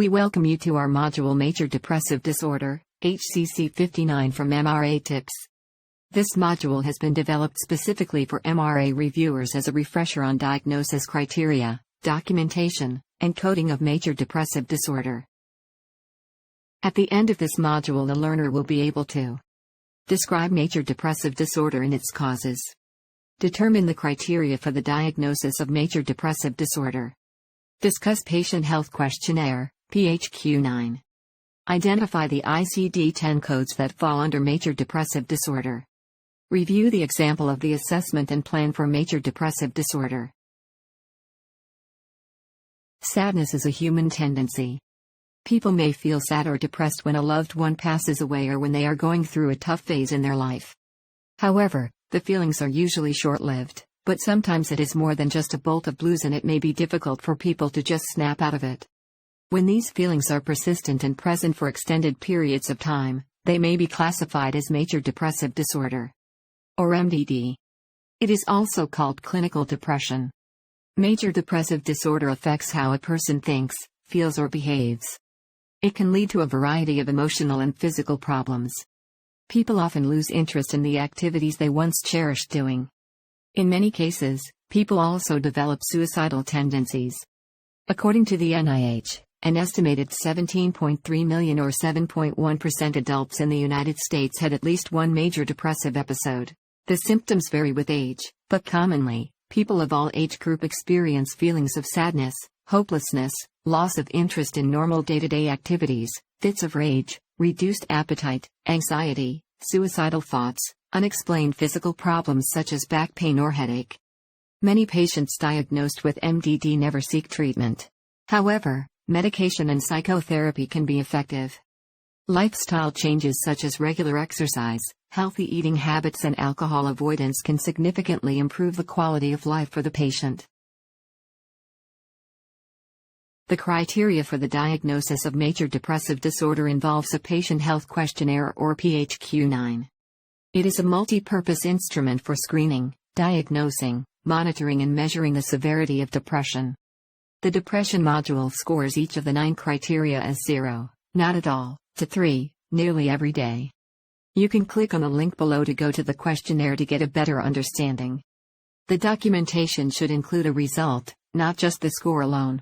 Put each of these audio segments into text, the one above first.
We welcome you to our module Major Depressive Disorder, HCC 59 from MRA Tips. This module has been developed specifically for MRA reviewers as a refresher on diagnosis criteria, documentation, and coding of major depressive disorder. At the end of this module, the learner will be able to describe major depressive disorder and its causes, determine the criteria for the diagnosis of major depressive disorder, discuss patient health questionnaire, PHQ-9, identify the ICD-10 codes that fall under major depressive disorder, review the example of the assessment and plan for major depressive disorder. Sadness is a human tendency. People may feel sad or depressed when a loved one passes away or when they are going through a tough phase in their life. However, the feelings are usually short-lived, but sometimes it is more than just a bolt of blues, and it may be difficult for people to just snap out of it. When these feelings are persistent and present for extended periods of time, they may be classified as major depressive disorder, or MDD. It is also called clinical depression. Major depressive disorder affects how a person thinks, feels, or behaves. It can lead to a variety of emotional and physical problems. People often lose interest in the activities they once cherished doing. In many cases, people also develop suicidal tendencies. According to the NIH, an estimated 17.3 million or 7.1% adults in the United States had at least one major depressive episode. The symptoms vary with age, but commonly, people of all age group experience feelings of sadness, hopelessness, loss of interest in normal day-to-day activities, fits of rage, reduced appetite, anxiety, suicidal thoughts, unexplained physical problems such as back pain or headache. Many patients diagnosed with MDD never seek treatment. However, medication and psychotherapy can be effective. Lifestyle changes such as regular exercise, healthy eating habits, and alcohol avoidance can significantly improve the quality of life for the patient. The criteria for the diagnosis of major depressive disorder involves a patient health questionnaire or PHQ-9. It is a multi-purpose instrument for screening, diagnosing, monitoring, and measuring the severity of depression. The depression module scores each of the 9 criteria as 0, not at all, to 3, nearly every day. You can click on the link below to go to the questionnaire to get a better understanding. The documentation should include a result, not just the score alone.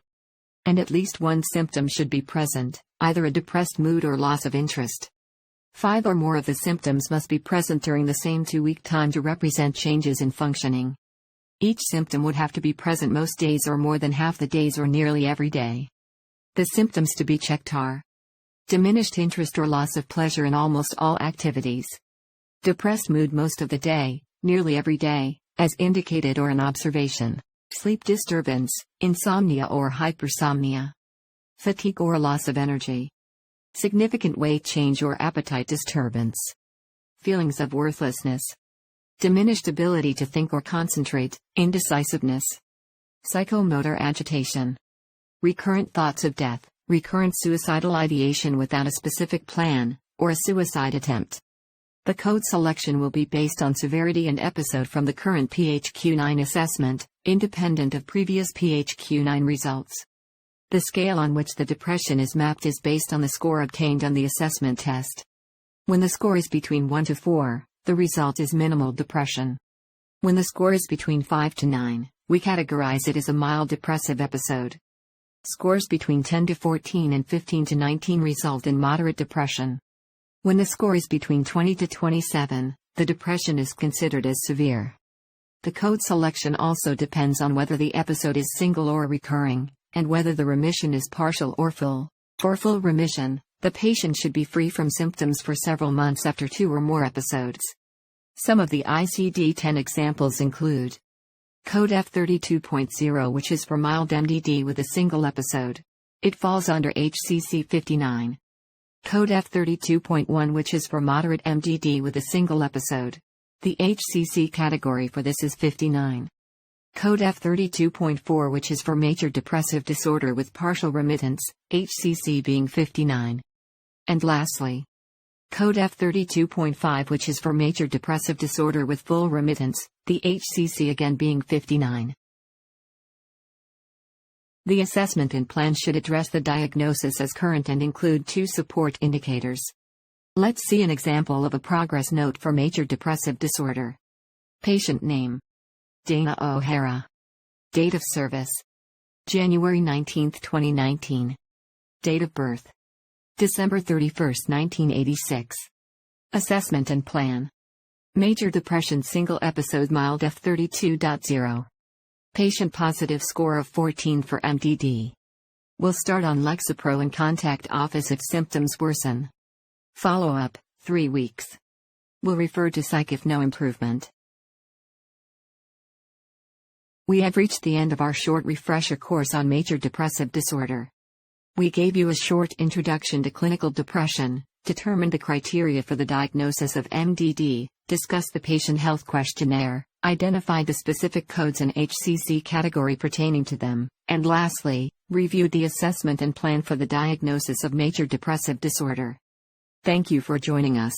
And at least one symptom should be present, either a depressed mood or loss of interest. 5 or more of the symptoms must be present during the same 2-week time to represent changes in functioning. Each symptom would have to be present most days or more than half the days or nearly every day. The symptoms to be checked are diminished interest or loss of pleasure in almost all activities, depressed mood most of the day, nearly every day, as indicated or an observation, sleep disturbance, insomnia or hypersomnia, fatigue or loss of energy, significant weight change or appetite disturbance, feelings of worthlessness, diminished ability to think or concentrate, indecisiveness, psychomotor agitation, recurrent thoughts of death, recurrent suicidal ideation without a specific plan, or a suicide attempt. The code selection will be based on severity and episode from the current PHQ-9 assessment, independent of previous PHQ-9 results. The scale on which the depression is mapped is based on the score obtained on the assessment test. When the score is between 1 to 4, the result is minimal depression. When the score is between 5 to 9, we categorize it as a mild depressive episode. Scores between 10 to 14 and 15 to 19 result in moderate depression. When the score is between 20 to 27, the depression is considered as severe. The code selection also depends on whether the episode is single or recurring, and whether the remission is partial or full. For full remission, the patient should be free from symptoms for several months after 2 or more episodes. Some of the ICD-10 examples include Code F32.0, which is for mild MDD with a single episode. It falls under HCC 59. Code F32.1, which is for moderate MDD with a single episode. The HCC category for this is 59. Code F32.4, which is for major depressive disorder with partial remittance, HCC being 59. And lastly, Code F32.5, which is for major depressive disorder with full remittance, the HCC again being 59. The assessment and plan should address the diagnosis as current and include 2 support indicators. Let's see an example of a progress note for major depressive disorder. Patient name: Dana O'Hara. Date of service: January 19, 2019. Date of birth: December 31, 1986. Assessment and plan: Major depression single episode mild F32.0. Patient positive score of 14 for MDD. Will start on Lexapro and contact office if symptoms worsen. Follow-up, 3 weeks. Will refer to psych if no improvement. We have reached the end of our short refresher course on major depressive disorder. We gave you a short introduction to clinical depression, determined the criteria for the diagnosis of MDD, discussed the patient health questionnaire, identified the specific codes and HCC category pertaining to them, and lastly, reviewed the assessment and plan for the diagnosis of major depressive disorder. Thank you for joining us.